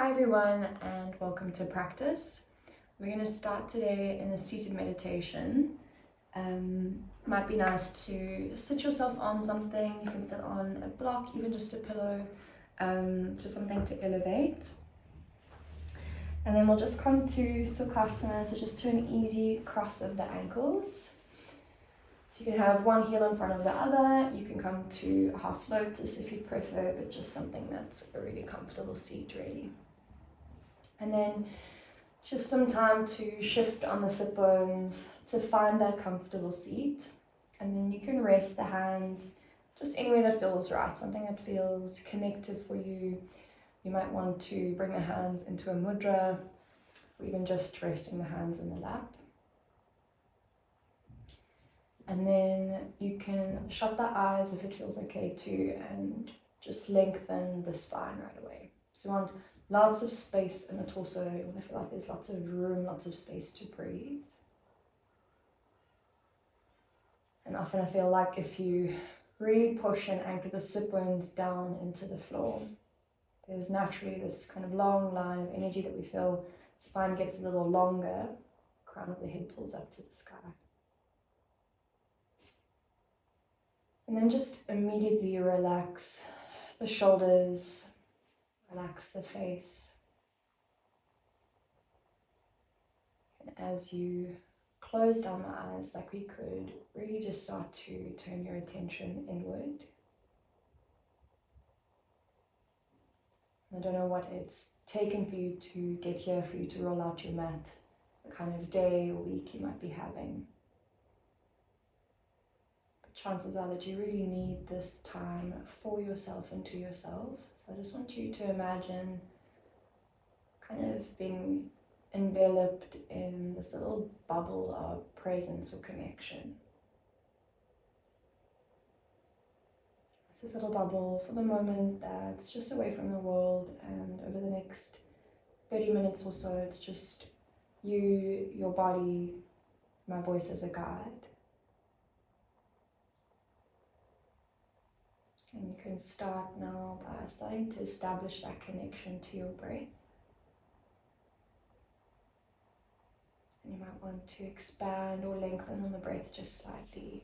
Hi everyone and welcome to practice. We're going to start today in a seated meditation. Might be nice to sit yourself on something. You can sit on a block, even just a pillow, just something to elevate. And then we'll just come to Sukhasana, so just to an easy cross of the ankles. So you can have one heel in front of the other. You can come to a half lotus if you prefer, but just something that's a really comfortable seat really. And then just some time to shift on the sit bones to find that comfortable seat. And then you can rest the hands just anywhere that feels right, something that feels connected for you. You might want to bring the hands into a mudra, or even just resting the hands in the lap. And then you can shut the eyes if it feels okay to, and just lengthen the spine right away. So you want lots of space in the torso. You want to feel like there's lots of room, lots of space to breathe. And often I feel like if you really push and anchor the sit bones down into the floor, there's naturally this kind of long line of energy that we feel. Spine gets a little longer, crown of the head pulls up to the sky. And then just immediately relax the shoulders, relax the face. And as you close down the eyes, like we could, really just start to turn your attention inward. I don't know what it's taken for you to get here, for you to roll out your mat, the kind of day or week you might be having. But chances are that you really need this time for yourself and to yourself. So I just want you to imagine kind of being enveloped in this little bubble of presence or connection. It's this little bubble for the moment that's just away from the world, and over the next 30 minutes or so, it's just you, your body, my voice as a guide. And you can start now by starting to establish that connection to your breath. And you might want to expand or lengthen on the breath just slightly.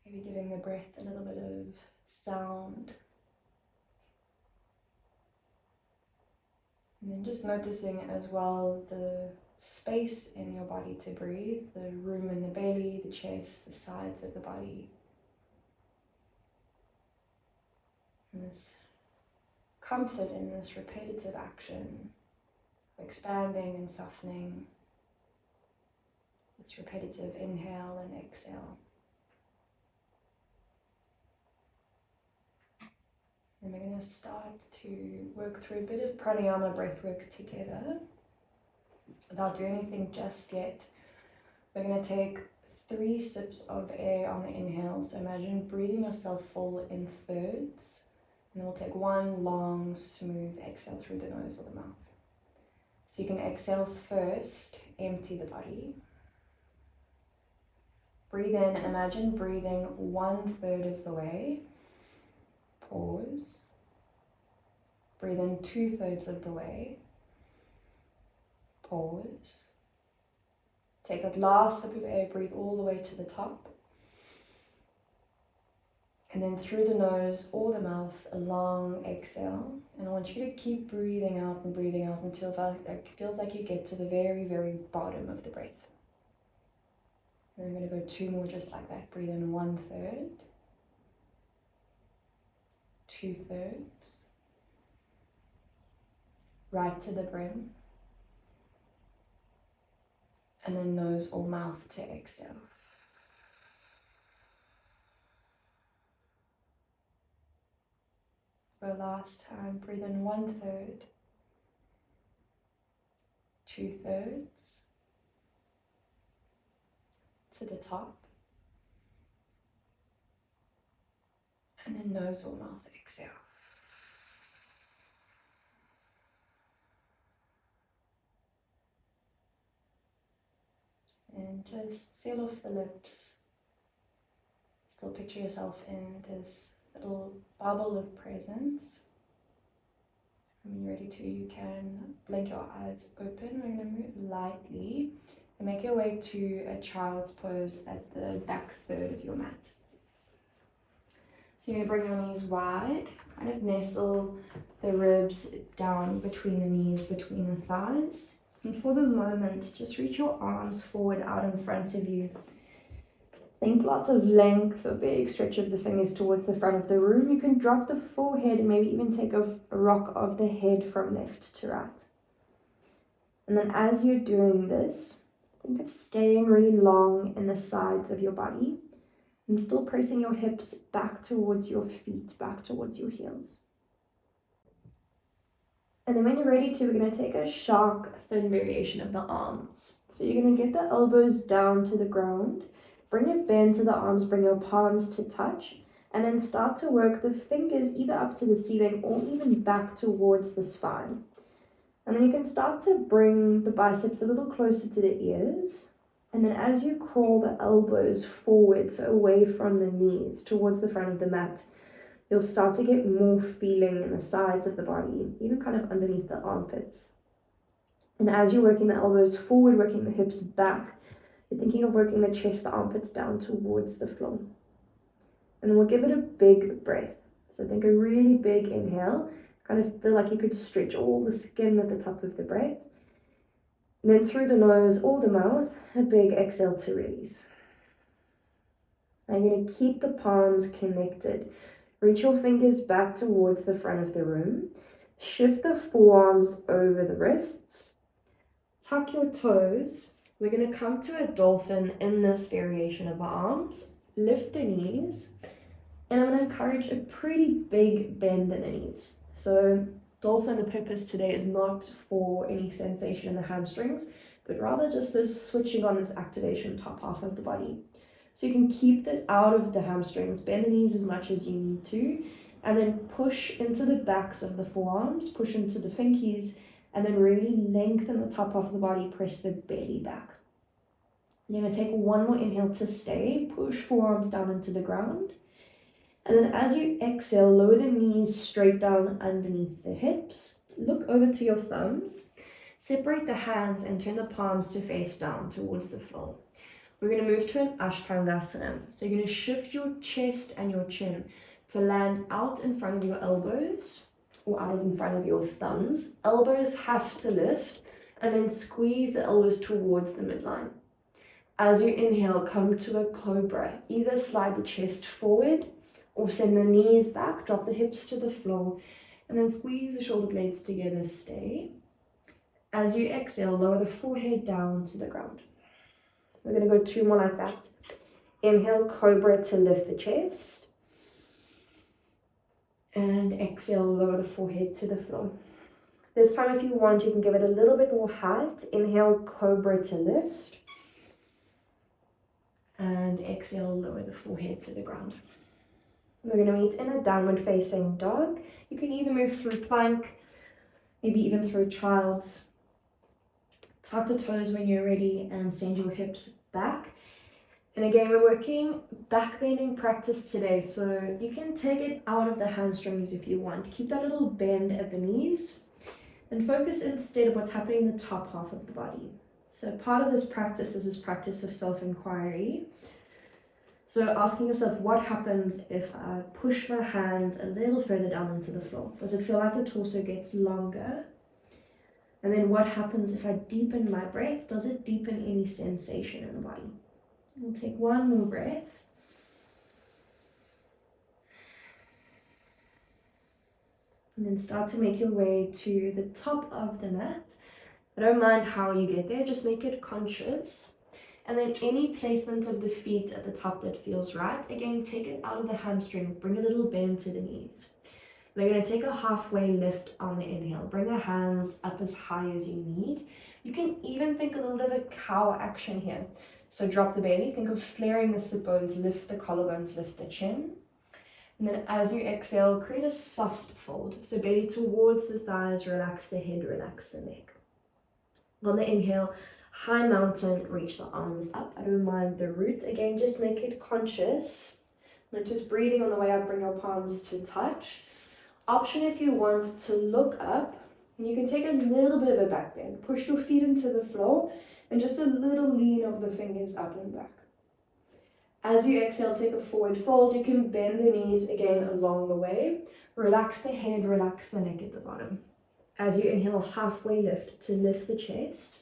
Maybe giving the breath a little bit of sound. And then just noticing as well the space in your body to breathe, the room in the belly, the chest, the sides of the body. And this comfort in this repetitive action, expanding and softening, this repetitive inhale and exhale. And we're going to start to work through a bit of pranayama breath work together. Without doing anything just yet, we're going to take 3 sips of air on the inhale. So imagine breathing yourself full in thirds. And then we'll take 1 long, smooth exhale through the nose or the mouth. So you can exhale first, empty the body. Breathe in and imagine breathing 1/3 of the way. Pause. Breathe in 2/3 of the way. Pause. Take that last sip of air, breathe all the way to the top. And then through the nose or the mouth, a long exhale. And I want you to keep breathing out until it feels like you get to the very, very bottom of the breath. And then we're going to go 2 more just like that. Breathe in 1/3. 2/3. Right to the brim. And then nose or mouth to exhale. For the last time, breathe in 1/3. 2/3. To the top. And then nose or mouth exhale. And just seal off the lips. Still picture yourself in this little bubble of presence. And when you're ready to, you can blink your eyes open. We're going to move lightly and make your way to a child's pose at the back third of your mat. So you're going to bring your knees wide, kind of nestle the ribs down between the knees, between the thighs. And for the moment, just reach your arms forward out in front of you. Think lots of length, a big stretch of the fingers towards the front of the room. You can drop the forehead and maybe even take a rock of the head from left to right. And then as you're doing this, think of staying really long in the sides of your body and still pressing your hips back towards your feet, back towards your heels. And then when you're ready to, we're going to take a shark fin variation of the arms. So you're going to get the elbows down to the ground, bring your bend to the arms, bring your palms to touch, and then start to work the fingers either up to the ceiling or even back towards the spine. And then you can start to bring the biceps a little closer to the ears. And then as you crawl the elbows forward, so away from the knees, towards the front of the mat, you'll start to get more feeling in the sides of the body, even kind of underneath the armpits. And as you're working the elbows forward, working the hips back, you're thinking of working the chest, the armpits down towards the floor. And then we'll give it a big breath. So think a really big inhale, kind of feel like you could stretch all the skin at the top of the breath. And then through the nose or the mouth, a big exhale to release. Now you're going to keep the palms connected. Reach your fingers back towards the front of the room. Shift the forearms over the wrists. Tuck your toes. We're going to come to a dolphin in this variation of the arms. Lift the knees. And I'm going to encourage a pretty big bend in the knees. So dolphin, the purpose today is not for any sensation in the hamstrings, but rather just this switching on, this activation top half of the body. So you can keep it out of the hamstrings, bend the knees as much as you need to, and then push into the backs of the forearms, push into the finkies, and then really lengthen the top half of the body, press the belly back. You're going to take one more inhale to stay, push forearms down into the ground. And then as you exhale, lower the knees straight down underneath the hips. Look over to your thumbs. Separate the hands and turn the palms to face down towards the floor. We're going to move to an Ashtangasana. So you're going to shift your chest and your chin to land out in front of your elbows or out in front of your thumbs. Elbows have to lift and then squeeze the elbows towards the midline. As you inhale, come to a cobra. Either slide the chest forward or send the knees back, drop the hips to the floor, and then squeeze the shoulder blades together, stay. As you exhale, lower the forehead down to the ground. We're going to go two more like that. Inhale, cobra to lift the chest. And exhale, lower the forehead to the floor. This time, if you want, you can give it a little bit more height. Inhale, cobra to lift. And exhale, lower the forehead to the ground. We're going to meet in a downward facing dog. You can either move through plank, maybe even through child's. Tuck the toes when you're ready and send your hips back. And again, we're working back bending practice today, so you can take it out of the hamstrings if you want. Keep that little bend at the knees and focus instead of what's happening in the top half of the body. So part of this practice is this practice of self-inquiry. So asking yourself, what happens if I push my hands a little further down into the floor? Does it feel like the torso gets longer? And then what happens if I deepen my breath? Does it deepen any sensation in the body? We'll take one more breath. And then start to make your way to the top of the mat. I don't mind how you get there, just make it conscious. And then any placement of the feet at the top that feels right. Again, take it out of the hamstring, bring a little bend to the knees. We're going to take a halfway lift on the inhale. Bring the hands up as high as you need. You can even think a little bit of a cow action here. So drop the belly, think of flaring the sit bones, lift the collarbones, lift the chin. And then as you exhale, create a soft fold. So belly towards the thighs, relax the head, relax the neck. On the inhale, high mountain, reach the arms up. I don't mind the root. Again, just make it conscious. Not just breathing on the way up, bring your palms to touch. Option if you want to look up, and you can take a little bit of a back bend. Push your feet into the floor and just a little lean of the fingers up and back. As you exhale, take a forward fold. You can bend the knees again along the way. Relax the head, relax the neck at the bottom. As you inhale, halfway lift to lift the chest.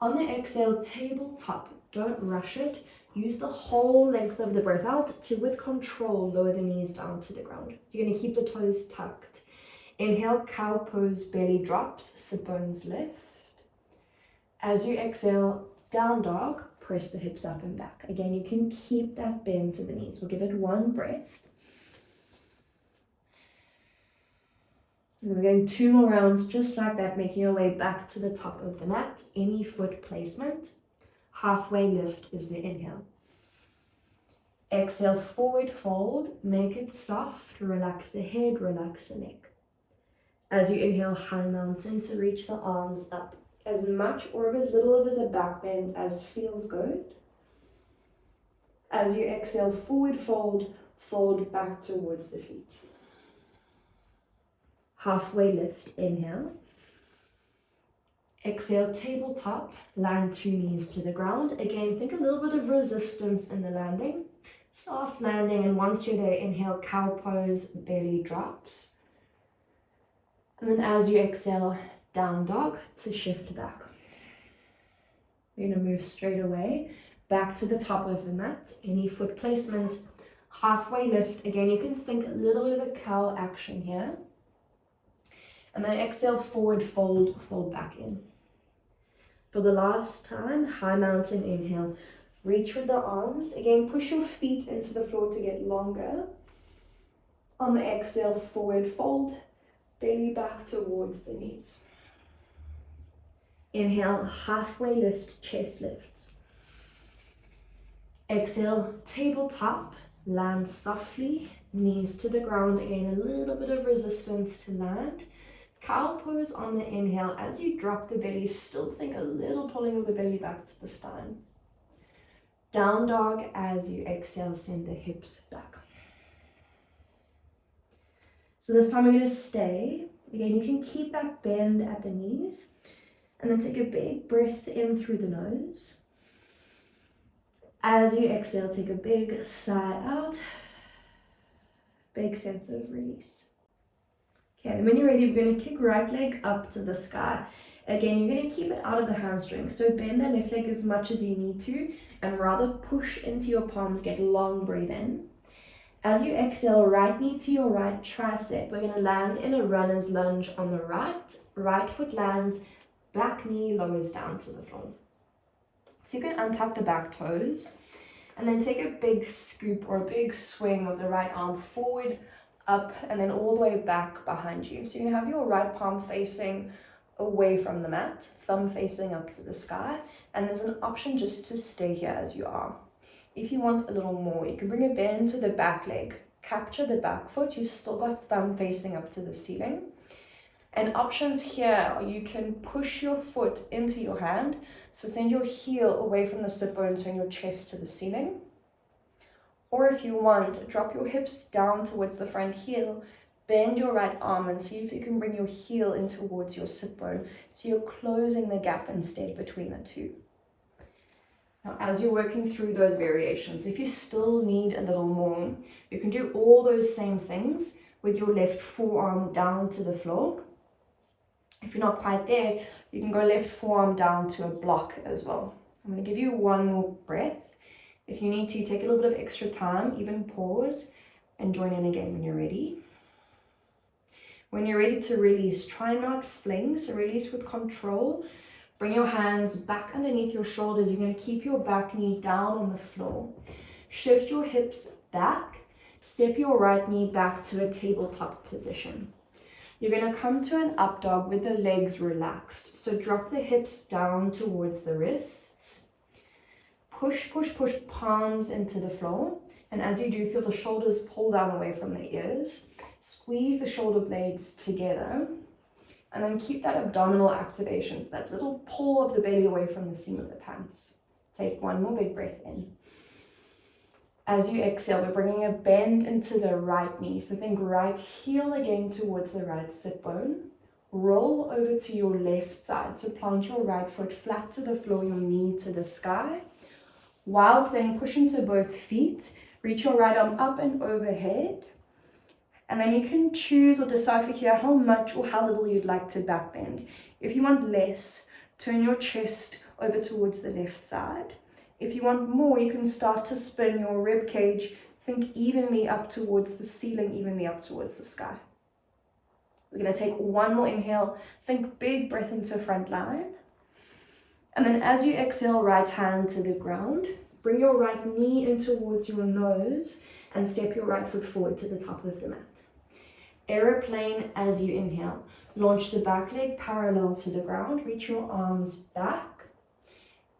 On the exhale, tabletop. Don't rush it. Use the whole length of the breath out to, with control, lower the knees down to the ground. You're going to keep the toes tucked. Inhale, cow pose, belly drops, sit bones lift. As you exhale, down dog, press the hips up and back. Again, you can keep that bend to the knees. We'll give it one breath. And we're going 2 more rounds just like that, making your way back to the top of the mat. Any foot placement. Halfway lift is the inhale. Exhale, forward fold. Make it soft. Relax the head, relax the neck. As you inhale, high mountain to reach the arms up. As much or as little of as a back bend as feels good. As you exhale, forward fold, fold back towards the feet. Halfway lift, inhale. Exhale, tabletop, land 2 knees to the ground. Again, think a little bit of resistance in the landing. Soft landing, and once you're there, inhale, cow pose, belly drops. And then as you exhale, down dog to shift back. You're going to move straight away back to the top of the mat. Any foot placement, halfway lift. Again, you can think a little bit of a cow action here. And then exhale, forward fold, fold back in. For the last time, high mountain inhale. Reach with the arms. Again, push your feet into the floor to get longer. On the exhale, forward fold, belly back towards the knees. Inhale, halfway lift, chest lifts. Exhale, tabletop, land softly, knees to the ground. Again, a little bit of resistance to land. Cow pose on the inhale. As you drop the belly, still think a little pulling of the belly back to the spine. Down dog as you exhale, send the hips back. So this time we're going to stay. Again, you can keep that bend at the knees. And then take a big breath in through the nose. As you exhale, take a big sigh out. Big sense of release. Okay, and when you're ready, we're going to kick right leg up to the sky. Again, you're going to keep it out of the hamstring. So bend the left leg as much as you need to, and rather push into your palms, get long breathe in. As you exhale, right knee to your right tricep. We're going to land in a runner's lunge on the right. Right foot lands, back knee lowers down to the floor. So you can untuck the back toes, and then take a big scoop or a big swing of the right arm forward, up, and then all the way back behind you. So you're going to have your right palm facing away from the mat, thumb facing up to the sky, and there's an option just to stay here as you are. If you want a little more, you can bring a bend to the back leg, capture the back foot, you've still got thumb facing up to the ceiling. And options here are you can push your foot into your hand, so send your heel away from the sit bone, turn your chest to the ceiling. Or if you want, drop your hips down towards the front heel, bend your right arm and see if you can bring your heel in towards your sit bone, so you're closing the gap instead between the two. Now, as you're working through those variations, if you still need a little more, you can do all those same things with your left forearm down to the floor. If you're not quite there, you can go left forearm down to a block as well. I'm going to give you one more breath. If you need to, take a little bit of extra time, even pause and join in again when you're ready. When you're ready to release, try not fling, so release with control. Bring your hands back underneath your shoulders. You're going to keep your back knee down on the floor. Shift your hips back. Step your right knee back to a tabletop position. You're going to come to an up dog with the legs relaxed. So drop the hips down towards the wrists. Push, push, push palms into the floor. And as you do, feel the shoulders pull down away from the ears. Squeeze the shoulder blades together. And then keep that abdominal activation, so that little pull of the belly away from the seam of the pants. Take one more big breath in. As you exhale, we're bringing a bend into the right knee. So think right heel again towards the right sit bone. Roll over to your left side. So plant your right foot flat to the floor, your knee to the sky. Wild thing, push into both feet. Reach your right arm up and overhead. And then you can choose or decipher here how much or how little you'd like to back bend. If you want less, turn your chest over towards the left side. If you want more, you can start to spin your rib cage. Think evenly up towards the ceiling, evenly up towards the sky. We're going to take one more inhale. Think big breath into front line. And then as you exhale, right hand to the ground. Bring your right knee in towards your nose and step your right foot forward to the top of the mat. Aeroplane as you inhale. Launch the back leg parallel to the ground. Reach your arms back.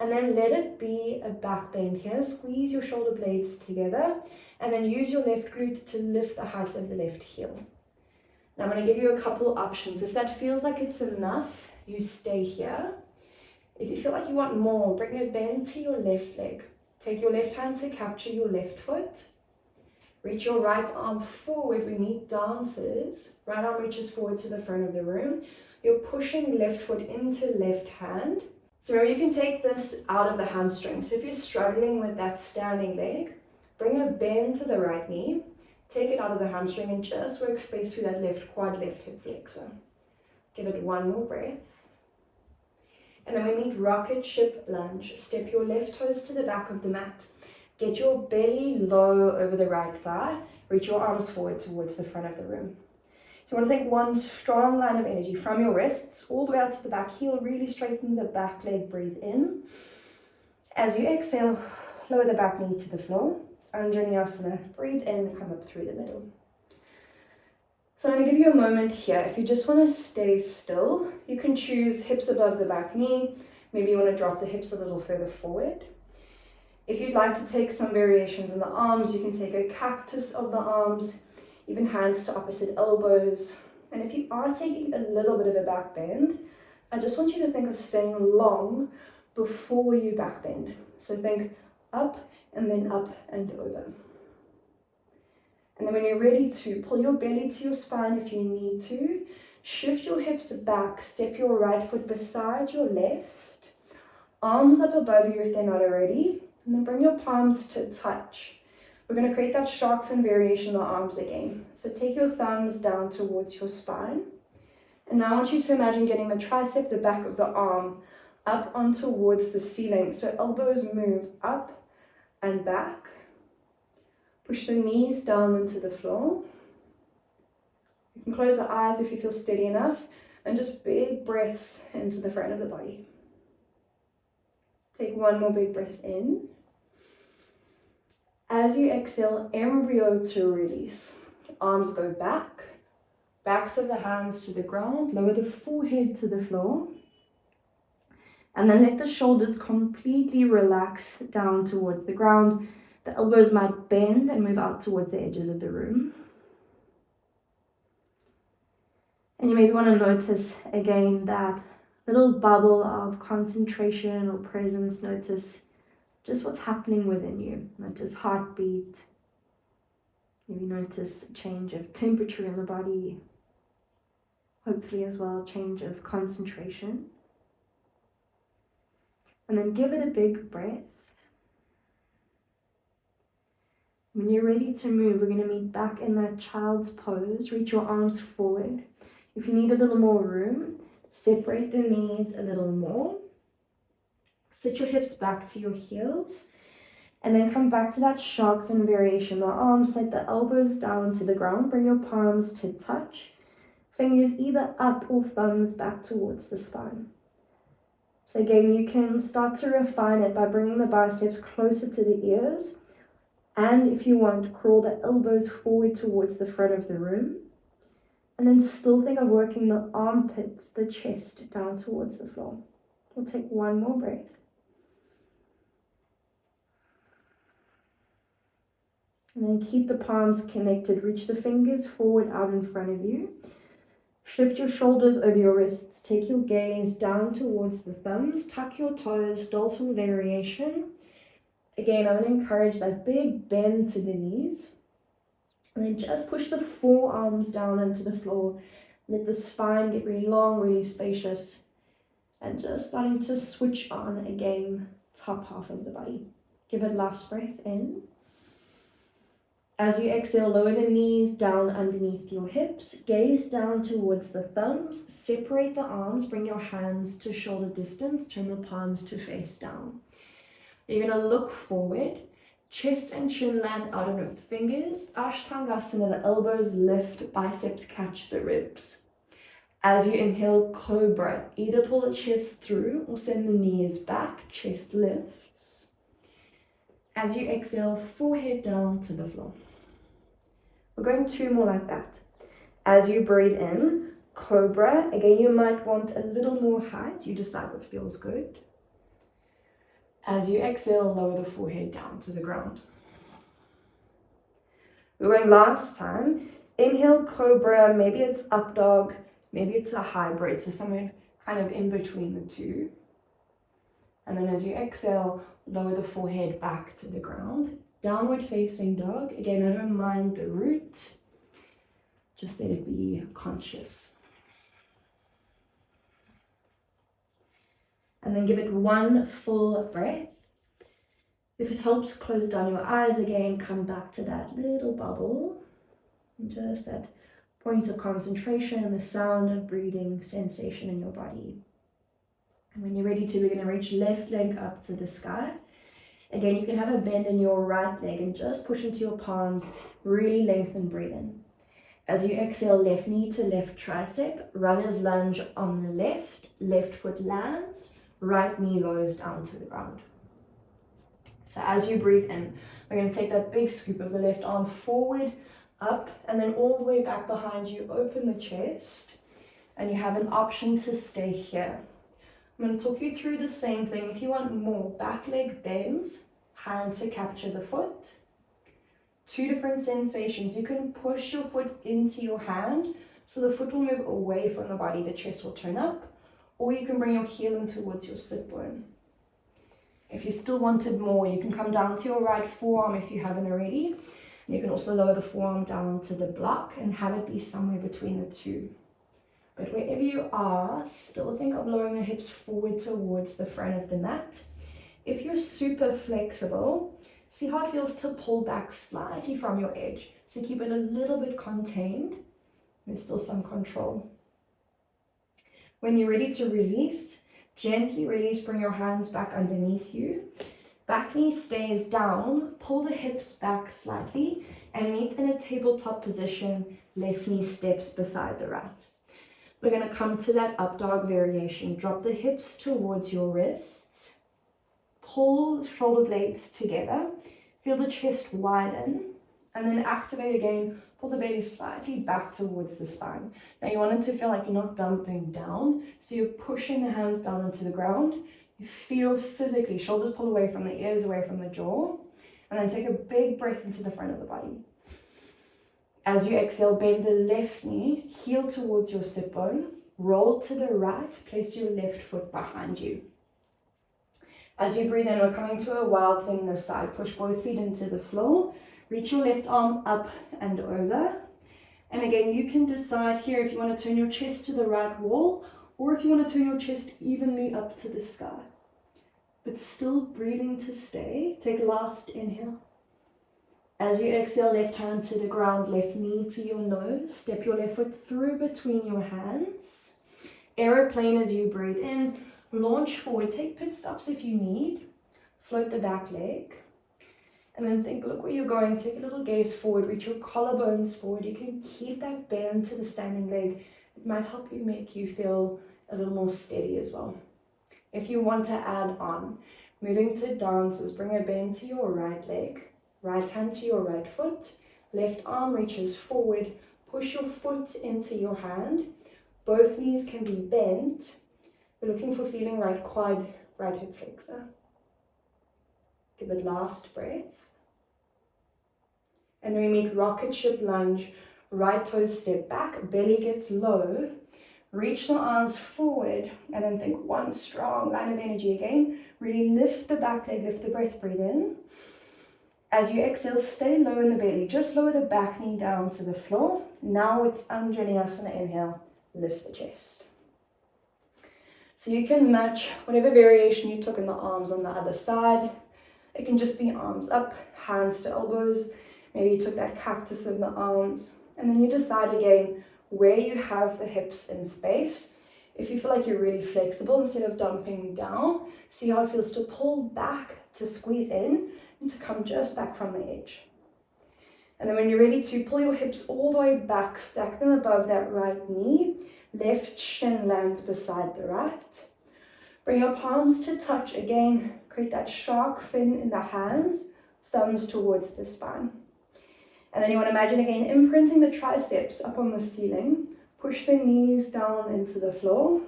And then let it be a back bend here. Squeeze your shoulder blades together. And then use your left glute to lift the height of the left heel. Now I'm going to give you a couple options. If that feels like it's enough, you stay here. If you feel like you want more, bring a bend to your left leg. Take your left hand to capture your left foot. Reach your right arm forward. We meet dancers. Right arm reaches forward to the front of the room. You're pushing left foot into left hand. So remember, you can take this out of the hamstring. So if you're struggling with that standing leg, bring a bend to the right knee. Take it out of the hamstring and just work space through that left quad, left hip flexor. Give it one more breath. And then we meet rocket ship lunge. Step your left toes to the back of the mat. Get your belly low over the right thigh. Reach your arms forward towards the front of the room. So you want to think one strong line of energy from your wrists all the way out to the back heel. Really straighten the back leg. Breathe in. As you exhale, lower the back knee to the floor. Anjaneyasana. Breathe in, come up through the middle. So I'm going to give you a moment here. If you just want to stay still, you can choose hips above the back knee. Maybe you want to drop the hips a little further forward. If you'd like to take some variations in the arms, you can take a cactus of the arms, even hands to opposite elbows. And if you are taking a little bit of a back bend, I just want you to think of staying long before you back bend. So think up and then up and over. And then when you're ready to, pull your belly to your spine if you need to. Shift your hips back, step your right foot beside your left. Arms up above you if they're not already. And then bring your palms to touch. We're going to create that shark fin variation in the arms again. So take your thumbs down towards your spine. And now I want you to imagine getting the tricep, the back of the arm, up on towards the ceiling. So elbows move up and back. Push the knees down into the floor. You can close the eyes if you feel steady enough. And just big breaths into the front of the body. Take one more big breath in. As you exhale, embryo to release. Arms go back. Backs of the hands to the ground. Lower the forehead to the floor. And then let the shoulders completely relax down towards the ground. The elbows might bend and move out towards the edges of the room. And you maybe want to notice again that little bubble of concentration or presence. Notice just what's happening within you. Notice heartbeat. Maybe notice change of temperature in the body. Hopefully as well, change of concentration. And then give it a big breath. When you're ready to move, we're going to meet back in that child's pose. Reach your arms forward. If you need a little more room, separate the knees a little more. Sit your hips back to your heels. And then come back to that shark fin variation. The arms set the elbows down to the ground. Bring your palms to touch. Fingers either up or thumbs back towards the spine. So again, you can start to refine it by bringing the biceps closer to the ears. And if you want, crawl the elbows forward towards the front of the room. And then still think of working the armpits, the chest down towards the floor. We'll take one more breath. And then keep the palms connected. Reach the fingers forward out in front of you. Shift your shoulders over your wrists. Take your gaze down towards the thumbs. Tuck your toes, dolphin variation. Again, I'm going to encourage that big bend to the knees. And then just push the forearms down into the floor. Let the spine get really long, really spacious. And just starting to switch on again, top half of the body. Give it last breath in. As you exhale, lower the knees down underneath your hips. Gaze down towards the thumbs. Separate the arms. Bring your hands to shoulder distance. Turn the palms to face down. You're going to look forward. Chest and chin land out on the fingers. Ashtangasana, the elbows lift, biceps catch the ribs. As you inhale, cobra. Either pull the chest through or send the knees back. Chest lifts. As you exhale, forehead down to the floor. We're going 2 more like that. As you breathe in, cobra. Again, you might want a little more height. You decide what feels good. As you exhale, lower the forehead down to the ground. We're going last time. Inhale, cobra. Maybe it's up dog. Maybe it's a hybrid. So somewhere kind of in between the two. And then as you exhale, lower the forehead back to the ground. Downward facing dog. Again, I don't mind the root. Just let it be conscious. And then give it 1 full breath. If it helps, close down your eyes again. Come back to that little bubble. And just that point of concentration and the sound of breathing sensation in your body. And when you're ready to, we're going to reach left leg up to the sky. Again, you can have a bend in your right leg and just push into your palms. Really lengthen, breathe in. As you exhale, left knee to left tricep. Runner's lunge on the left. Left foot lands. Right knee lowers down to the ground. So as you breathe in, we're going to take that big scoop of the left arm forward, up, and then all the way back behind you. Open the chest, and you have an option to stay here. I'm going to talk you through the same thing. If you want more, back leg bends, hand to capture the foot. 2 different sensations. You can push your foot into your hand, so the foot will move away from the body, the chest will turn up, or you can bring your heel in towards your sit bone. If you still wanted more, you can come down to your right forearm if you haven't already. You can also lower the forearm down to the block and have it be somewhere between the two. But wherever you are, still think of lowering the hips forward towards the front of the mat. If you're super flexible, see how it feels to pull back slightly from your edge. So keep it a little bit contained. There's still some control. When you're ready to release, gently release, bring your hands back underneath you. Back knee stays down, pull the hips back slightly and meet in a tabletop position. Left knee steps beside the right. We're going to come to that up dog variation. Drop the hips towards your wrists. Pull the shoulder blades together. Feel the chest widen. And then activate again. Pull the belly slightly back towards the spine. Now you want it to feel like you're not dumping down. So you're pushing the hands down onto the ground. You feel physically, shoulders pull away from the ears, away from the jaw. And then take a big breath into the front of the body. As you exhale, bend the left knee, heel towards your sit bone, roll to the right, place your left foot behind you. As you breathe in, we're coming to a wild thing this side. Push both feet into the floor, reach your left arm up and over. And again, you can decide here if you want to turn your chest to the right wall or if you want to turn your chest evenly up to the sky. But still breathing to stay. Take a last inhale. As you exhale, left hand to the ground, left knee to your nose. Step your left foot through between your hands. Aeroplane as you breathe in. Launch forward. Take pit stops if you need. Float the back leg. And then think, look where you're going. Take a little gaze forward. Reach your collarbones forward. You can keep that bend to the standing leg. It might help you make you feel a little more steady as well. If you want to add on, moving to dances, bring a bend to your right leg. Right hand to your right foot, left arm reaches forward, push your foot into your hand. Both knees can be bent. We're looking for feeling right quad, right hip flexor. Give it last breath. And then we meet rocket ship lunge, right toes step back, belly gets low, Reach the arms forward and then think one strong line of energy again. Really lift the back leg, lift the breath, breathe in. As you exhale, stay low in the belly. Just lower the back knee down to the floor. Now it's Anjaneyasana, inhale, lift the chest. So you can match whatever variation you took in the arms on the other side. It can just be arms up, hands to elbows. Maybe you took that cactus in the arms. And then you decide again where you have the hips in space. If you feel like you're really flexible, instead of dumping down, see how it feels to pull back, to squeeze in, and to come just back from the edge. And then when you're ready to pull your hips all the way back, stack them above that right knee. Left shin lands beside the right. Bring your palms to touch again. Create that shark fin in the hands, thumbs towards the spine. And then you want to imagine again imprinting the triceps up on the ceiling. Push the knees down into the floor.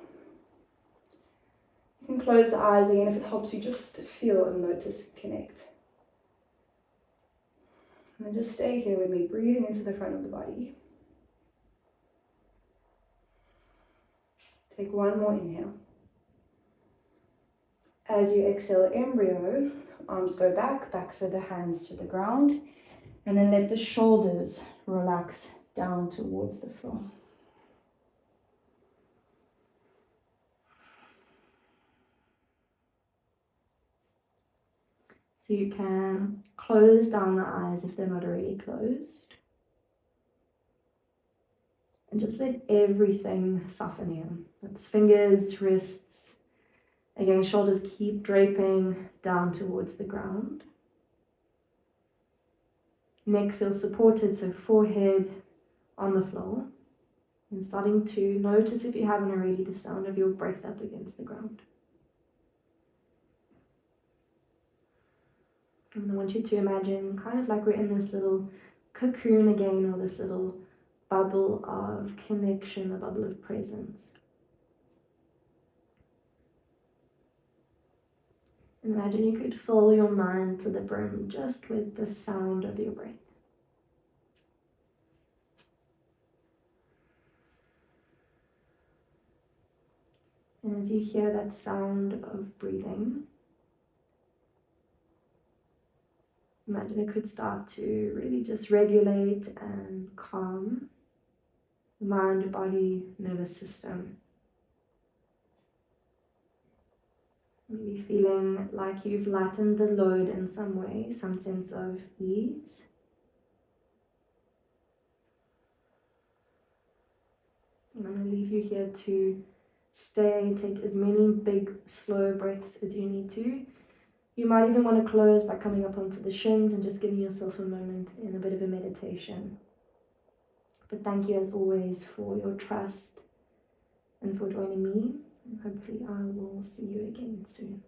You can close the eyes again if it helps you just feel and notice, connect. And then just stay here with me, breathing into the front of the body. Take one more inhale. As you exhale, embryo, arms go back, backs of the hands to the ground, and then let the shoulders relax down towards the floor. So you can close down the eyes if they're not already closed. And just let everything soften in. That's fingers, wrists. Again, shoulders keep draping down towards the ground. Neck feels supported, so forehead on the floor. And starting to notice, if you haven't already, the sound of your breath up against the ground. And I want you to imagine kind of like we're in this little cocoon again, or this little bubble of connection, a bubble of presence. And imagine you could fill your mind to the brim just with the sound of your breath. And as you hear that sound of breathing, imagine it could start to really just regulate and calm the mind, body, nervous system. Maybe feeling like you've lightened the load in some way, some sense of ease. And I'm going to leave you here to stay, take as many big, slow breaths as you need to. You might even want to close by coming up onto the shins and just giving yourself a moment in a bit of a meditation. But thank you as always for your trust and for joining me. And hopefully I will see you again soon.